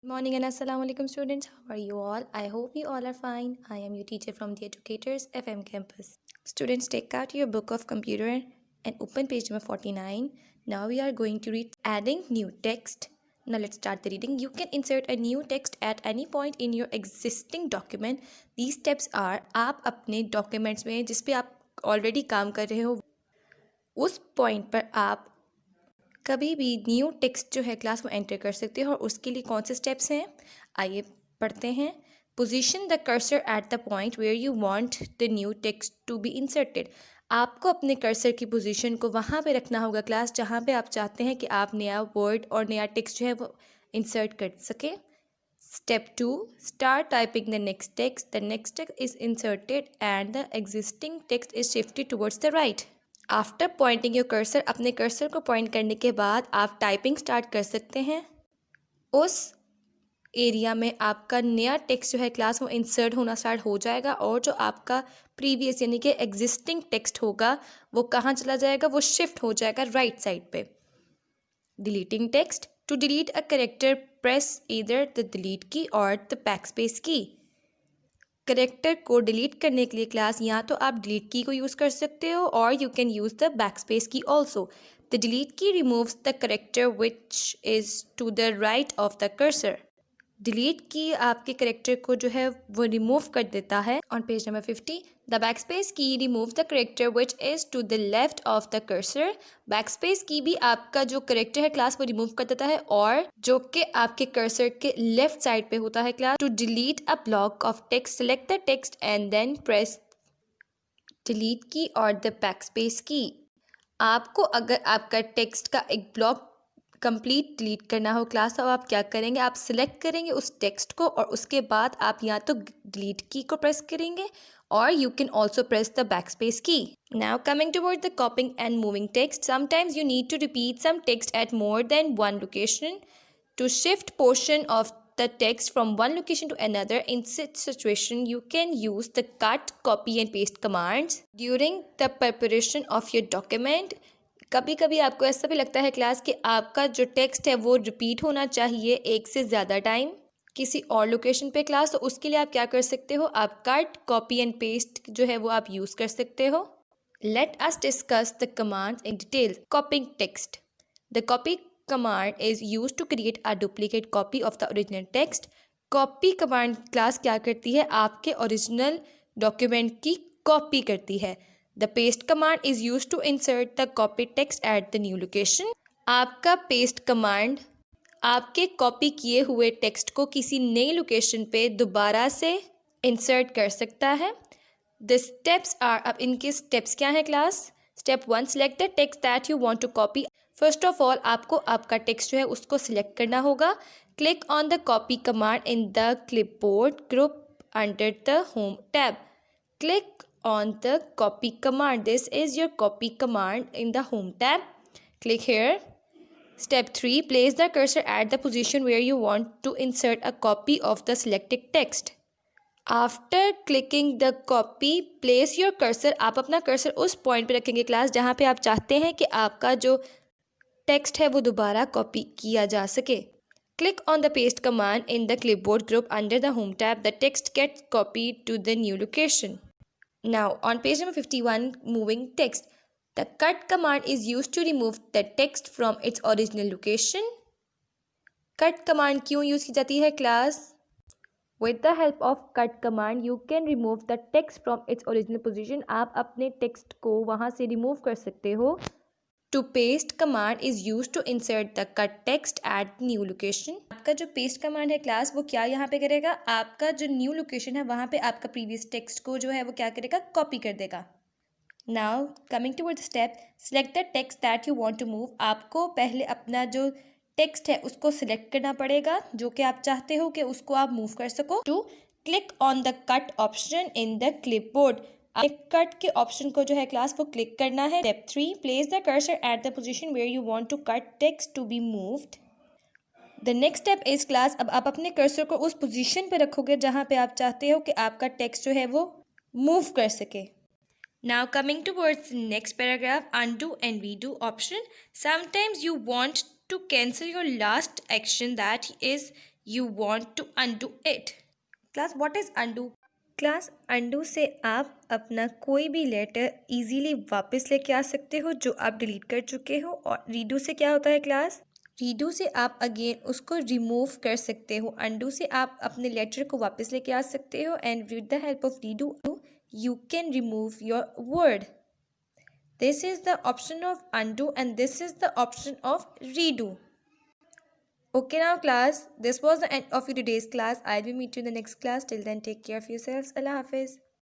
Morning and assalamu alaikum students. How are you all? I hope you all are fine. I am your teacher from the Educators FM campus. Students, take out your book of computer and open page number 49. Now we are going to read adding new text. Now let's start the reading. You can insert a new text at any point in your existing document. These steps are आप अपने documents में जिस पे आप already काम कर रहे हो उस point पर आप कभी भी न्यू टेक्स्ट जो है क्लास में एंटर कर सकते हो और उसके लिए कौन से स्टेप्स हैं आइए पढ़ते हैं। Position the cursor at the point where you want the new text to be inserted. आपको अपने कर्सर की पोजीशन को वहाँ पे रखना होगा क्लास जहाँ पे आप चाहते हैं कि आप नया वर्ड और नया टेक्स्ट जो है वो इंसर्ट कर सकें। Step 2, start typing the next text is inserted and the existing text is shifted towards the right. After pointing your cursor, अपने कर्सर को पॉइंट करने के बाद आप टाइपिंग स्टार्ट कर सकते हैं। उस एरिया में आपका नया टेक्स्ट जो है क्लास में इंसर्ट होना स्टार्ट हो जाएगा और जो आपका प्रीवियस यानी कि एग्जिस्टिंग टेक्स्ट होगा वो कहाँ चला जाएगा, वो शिफ्ट हो जाएगा राइट साइड पे। Deleting text, to delete a character press either the delete key और द बैकस्पेस की। करेक्टर को डिलीट करने के लिए क्लास या तो आप डिलीट की को यूज़ कर सकते हो और you can use the backspace key also. The delete key removes the character which is to the right of the cursor. Delete key आपके करेक्टर को जो है वो रिमूव कर देता है। On page number 50, the backspace key remove the character which is to the left of the cursor. Backspace key भी आपका जो करेक्टर है क्लास वो रिमूव कर देता है और जो कि आपके कर्सर के लेफ्ट साइड पे होता है class. To delete a block of text, select the text and then press delete key और द बैकस्पेस की। आपको अगर आपका टेक्स्ट का एक ब्लॉक कंप्लीट डिलीट करना हो क्लास, तो आप क्या करेंगे, आप सिलेक्ट करेंगे उस टेक्स्ट को और उसके बाद आप या तो डिलीट की को प्रेस करेंगे और you can also press the backspace key. Now coming toward the copying and moving text, sometimes you need to repeat some text at more than one location. To shift portion of the text from one location to another, in such situation you can use the cut, copy and paste commands. During the preparation of your document, कभी कभी आपको ऐसा भी लगता है class कि आपका जो टेक्स्ट है वो रिपीट होना चाहिए एक से ज़्यादा टाइम किसी और लोकेशन पे क्लास, तो उसके लिए आप क्या कर सकते हो, आप कट, कॉपी एंड पेस्ट जो है वो आप यूज़ कर सकते हो। Let us discuss the command in detail. Copying text, the copy command is use to create a duplicate copy of the original text. Copy command class क्या करती है, आपके ओरिजिनल डॉक्यूमेंट की कॉपी करती है। The paste command is used to insert the copy text at the new location. आपका paste command आपके copy किए हुए टेक्स्ट को किसी नई लोकेशन पे दोबारा से इंसर्ट कर सकता है। The steps are, अब इनके स्टेप्स क्या हैं class. Step 1, select the text that you want to copy. First of all आपको आपका टेक्स्ट जो है उसको सिलेक्ट करना होगा। Click on the copy command in the clipboard group under the home tab. Click on the copy command. This is your copy command in the home tab. Click here. Step 3, place the cursor at the position where you want to insert a copy of the selected text. After clicking the copy, place your cursor. आप अपना cursor उस point पे रखेंगे class जहाँ पे आप चाहते हैं कि आपका जो text है वो दोबारा copy किया जा सके। Click on the paste command in the clipboard group under the home tab. The text gets copied to the new location. Now on page number 51, moving text. The cut command is used to remove the text from its original location. Cut command क्यों use की जाती है class? With the help of cut command, you can remove the text from its original position. आप अपने text को वहाँ से remove कर सकते हो। To paste command is used to insert the cut text at new location. आपका जो paste command है क्लास वो क्या यहाँ पे करेगा, आपका जो न्यू लोकेशन है वहाँ पे आपका प्रीवियस टेक्स्ट को जो है वो क्या करेगा, कॉपी कर देगा। Now coming toward the step, select the text that you want to move. आपको पहले अपना जो टेक्स्ट है उसको सिलेक्ट करना पड़ेगा जो कि आप चाहते हो कि उसको आप मूव कर सको। To click on the cut option in the clipboard. Cut के ऑप्शन को जो है क्लास वो क्लिक करना है। Step 3, place the cursor at the position where you want to cut text to be moved. The next step is class, अब आप अपने कर्सर को उस पोजीशन पे रखोगे जहाँ पे आप चाहते हो कि आपका टेक्स्ट जो है वो मूव कर सके। Now coming towards next paragraph, undo and redo option. Sometimes you want to cancel your last action that is You want to undo it. Class, what is undo? Class undo से आप अपना कोई भी letter easily वापस लेके आ सकते हो जो आप डिलीट कर चुके हो। और रीडू से क्या होता है क्लास? रीडू से आप अगेन उसको रिमूव कर सकते हो। अंडू से आप अपने लेटर को वापस लेके आ सकते हो and with the help of redo you can remove your word. This is the option of undo and this is the option of redo. Okay now class, this was the end of your today's class. I will meet you in the next class. Till then, take care of yourselves. Allah Hafiz.